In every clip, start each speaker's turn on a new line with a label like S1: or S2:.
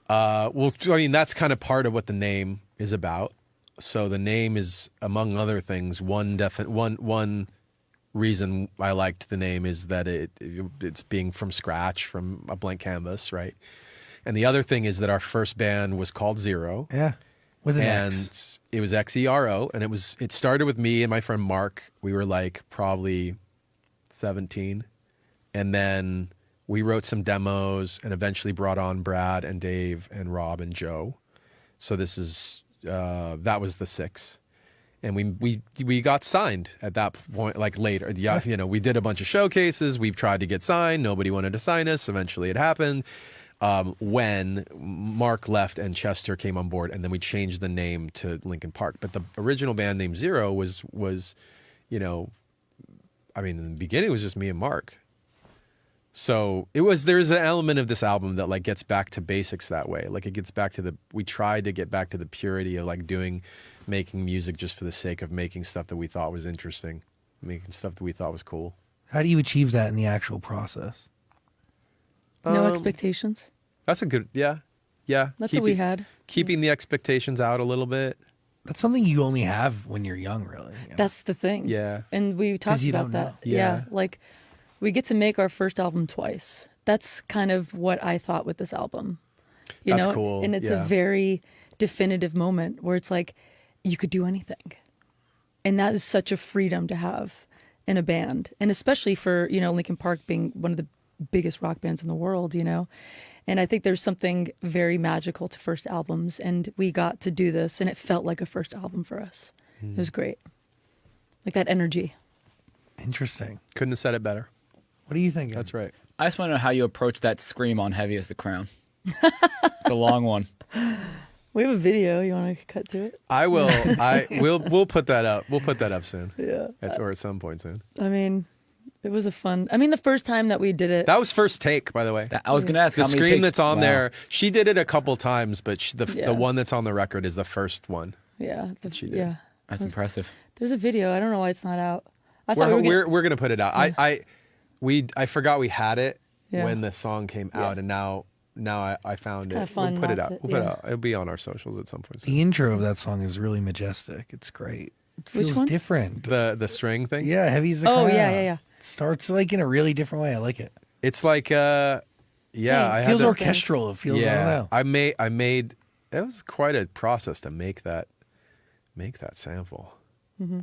S1: Well, I mean, that's kind of part of what the name is about. So the name is, among other things, one reason I liked the name is that it's being from scratch, from a blank canvas, right? And the other thing is that our first band was called Zero.
S2: Yeah, with an
S1: and
S2: X.
S1: It was XERO, and it started with me and my friend Mark. We were like probably 17, and then we wrote some demos and eventually brought on Brad and Dave and Rob and Joe. So this is that was the 6. And we got signed at that point, like later. Yeah, you know, we did a bunch of showcases. We tried to get signed. Nobody wanted to sign us. Eventually it happened. When Mark left and Chester came on board, and then we changed the name to Linkin Park. But the original band name Zero was, you know, I mean, in the beginning it was just me and Mark. So there's an element of this album that like gets back to basics that way. Like it gets back to we tried to get back to the purity of like making music just for the sake of making stuff that we thought was interesting, making stuff that we thought was cool.
S2: How do you achieve that in the actual process?
S3: No expectations.
S1: That's a good, yeah.
S3: That's what we had.
S1: Keeping the expectations out a little bit.
S2: That's something you only have when you're young, really. You know?
S3: That's the thing.
S1: Yeah.
S3: And we talked about that. Yeah. Like we get to make our first album twice. That's kind of what I thought with this album. You
S1: That's
S3: know?
S1: cool.
S3: And it's a very definitive moment where it's like you could do anything. And that is such a freedom to have in a band. And especially for, you know, Linkin Park being one of the biggest rock bands in the world, you know? And I think there's something very magical to first albums, and we got to do this, and it felt like a first album for us. It was great. Like that energy.
S2: Interesting.
S1: Couldn't have said it better.
S2: What do you think?
S1: That's right.
S4: I just want to know how you approach that scream on Heavy as the Crown. It's a long one.
S3: We have a video. You want to cut to it?
S1: I will. We'll put that up. We'll put that up soon.
S3: Yeah.
S1: Or at some point soon.
S3: I mean, it was the first time that we did it.
S1: That was first take, by the way.
S4: I was going to ask
S1: The
S4: how many
S1: scream
S4: takes-
S1: that's on
S4: Wow.
S1: there, she did it a couple times, but the
S3: Yeah.
S1: one that's on the record is the first one.
S3: Yeah.
S1: she did.
S3: Yeah.
S4: That's impressive.
S3: There's a video. I don't know why it's not out. I thought
S1: We're going to put it out. I forgot we had it
S3: Yeah.
S1: when the song came out, and now I found
S3: kinda
S1: it.
S3: fun
S1: We'll put it
S3: not
S1: out.
S3: to-
S1: We'll put it
S3: yeah.
S1: out. It'll be on our socials at some point soon.
S2: The intro of that song is really majestic. It's great. It
S3: Which
S2: feels
S3: one?
S2: different.
S1: The string thing.
S2: Yeah, Heavy's the
S3: Oh,
S2: Crown.
S3: yeah.
S2: Starts like in a really different way. I like it.
S1: It's like I
S2: It
S1: had
S2: feels
S1: to,
S2: orchestral. It feels, I don't know.
S1: I made it was quite a process to make that sample.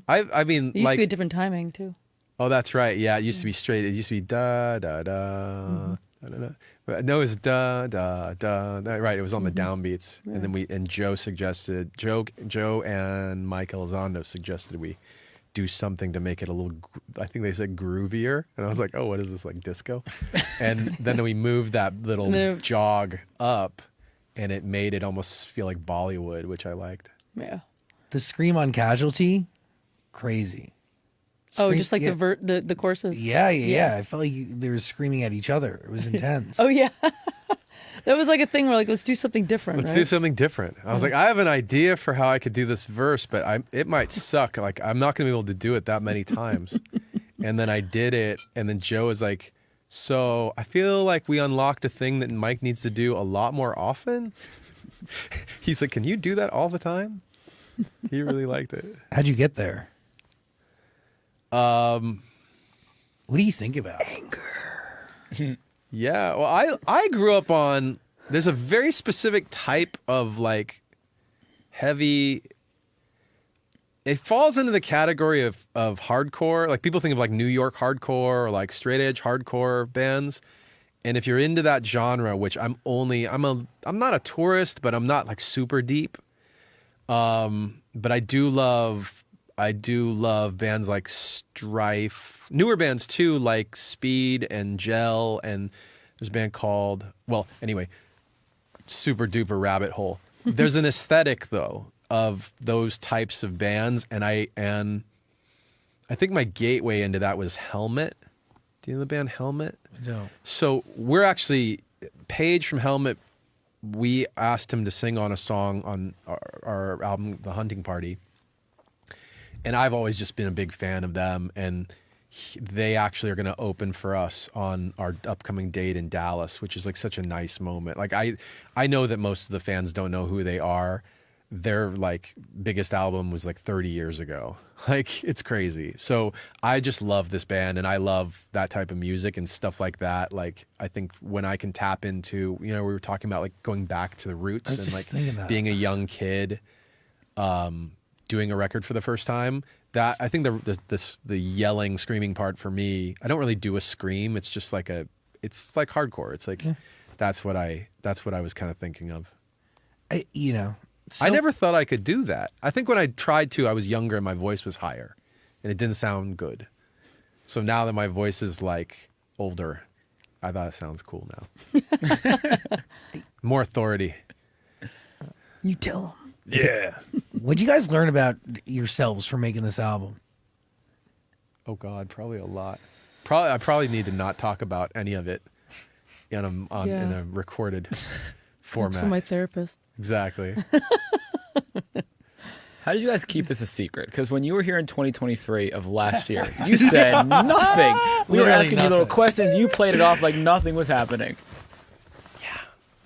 S1: I mean,
S3: It used
S1: like,
S3: to be a different timing too.
S1: oh, that's right. Yeah, it used to be straight. It used to be da da da. Da, da, da. But no, it was da da da. Right, it was on the downbeats, and then Joe and Mike Elizondo suggested we do something to make it a little. I think they said groovier, and I was like, oh, what is this, like disco? And then we moved that little jog up, and it made it almost feel like Bollywood, which I liked.
S3: Yeah.
S2: The scream on Casualty, crazy.
S3: Oh, just like the courses.
S2: Yeah. I felt like they were screaming at each other. It was intense.
S3: Oh yeah. That was like a thing where like let's do something different.
S1: Let's
S3: right?
S1: do something different. I was like, I have an idea for how I could do this verse, but it might suck. Like, I'm not going to be able to do it that many times. And then I did it, and then Joe was like, so I feel like we unlocked a thing that Mike needs to do a lot more often. He's like, can you do that all the time? He really liked it.
S2: How'd you get there? What do you think about
S3: Anger.
S1: Yeah, well, I grew up on. There's a very specific type of like heavy. It falls into the category of hardcore. Like people think of like New York hardcore or like straight edge hardcore bands. And if you're into that genre, which I'm not a tourist, but I'm not like super deep. But I do love bands like Strife, newer bands too, like Speed and Gel, and there's a band called, well, anyway, super duper rabbit hole. There's an aesthetic though of those types of bands, and I think my gateway into that was Helmet. Do you know the band Helmet?
S2: No.
S1: So we're actually, Paige from Helmet, we asked him to sing on a song on our album, The Hunting Party. And I've always just been a big fan of them. And they actually are going to open for us on our upcoming date in Dallas, which is like such a nice moment. Like I know that most of the fans don't know who they are. Their like biggest album was like 30 years ago. Like it's crazy. So I just love this band and I love that type of music and stuff like that. Like I think when I can tap into, we were talking about like going back to the roots and like being a young kid, doing a record for the first time. That I think the yelling, screaming part for me, I don't really do a scream. It's just like it's like hardcore. It's like that's what I was kind of thinking of.
S2: So,
S1: I never thought I could do that. I think when I tried to, I was younger and my voice was higher and it didn't sound good. So now that my voice is like older, I thought it sounds cool now. More authority.
S2: You tell them.
S1: Yeah.
S2: What'd you guys learn about yourselves from making this album?
S1: Oh God, probably a lot. I probably need to not talk about any of it in a recorded format.
S3: That's for my therapist.
S1: Exactly.
S4: How did you guys keep this a secret? Because when you were here in 2023 of last year, you said nothing. We were
S2: Literally
S4: asking you little
S2: nothing.
S4: questions. You played it off like nothing was happening.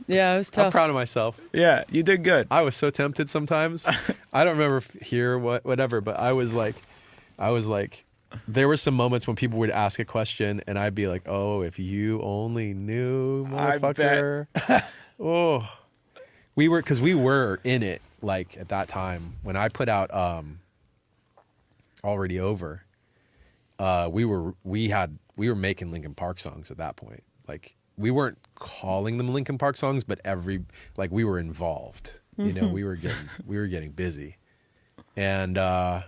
S3: Yeah, it was tough.
S1: I'm proud of myself.
S4: Yeah, you did good.
S1: I was so tempted sometimes. I don't remember whatever, but I was like, there were some moments when people would ask a question and I'd be like, oh, if you only knew, motherfucker. Oh, we were in it. Like at that time when I put out, Already Over, we were making Linkin Park songs at that point. Like we weren't calling them Linkin Park songs, but we were involved. We were getting busy, and I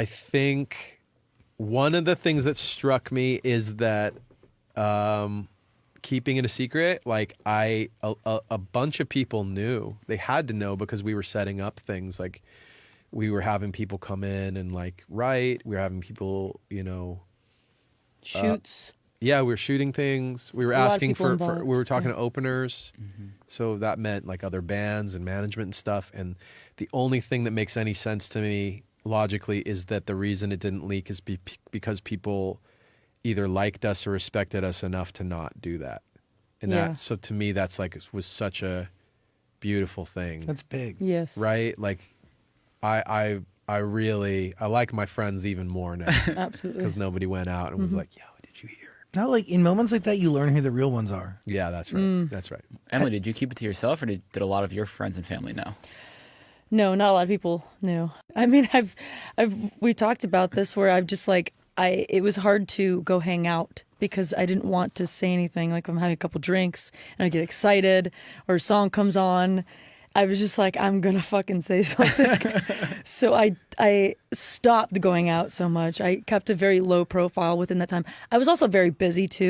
S1: think one of the things that struck me is that keeping it a secret, like a bunch of people knew. They had to know because we were setting up things. Like we were having people come in and like write. We were having people,
S3: Shoots.
S1: Yeah, we were shooting things. We were
S3: A lot of
S1: asking
S3: people
S1: for
S3: involved,
S1: we were talking
S3: yeah.
S1: to openers. So that meant like other bands and management and stuff. And the only thing that makes any sense to me logically is that the reason it didn't leak is because people either liked us or respected us enough to not do that. And
S3: Yeah.
S1: so to me, that's like, was such a beautiful thing.
S2: That's big.
S3: Yes.
S1: Right? Like I like my friends even more now
S3: Absolutely.
S1: because nobody went out and was like, yo, did you hear?
S2: Now, like in moments like that, you learn who the real ones are.
S1: Yeah, that's right. That's right.
S4: Emily, did you keep it to yourself or did a lot of your friends and family know?
S3: No, not a lot of people knew. I mean, we talked about this where I've just like, it was hard to go hang out because I didn't want to say anything. Like I'm having a couple drinks and I get excited or a song comes on. I was just like, I'm going to fucking say something. So I stopped going out so much. I kept a very low profile within that time. I was also very busy too.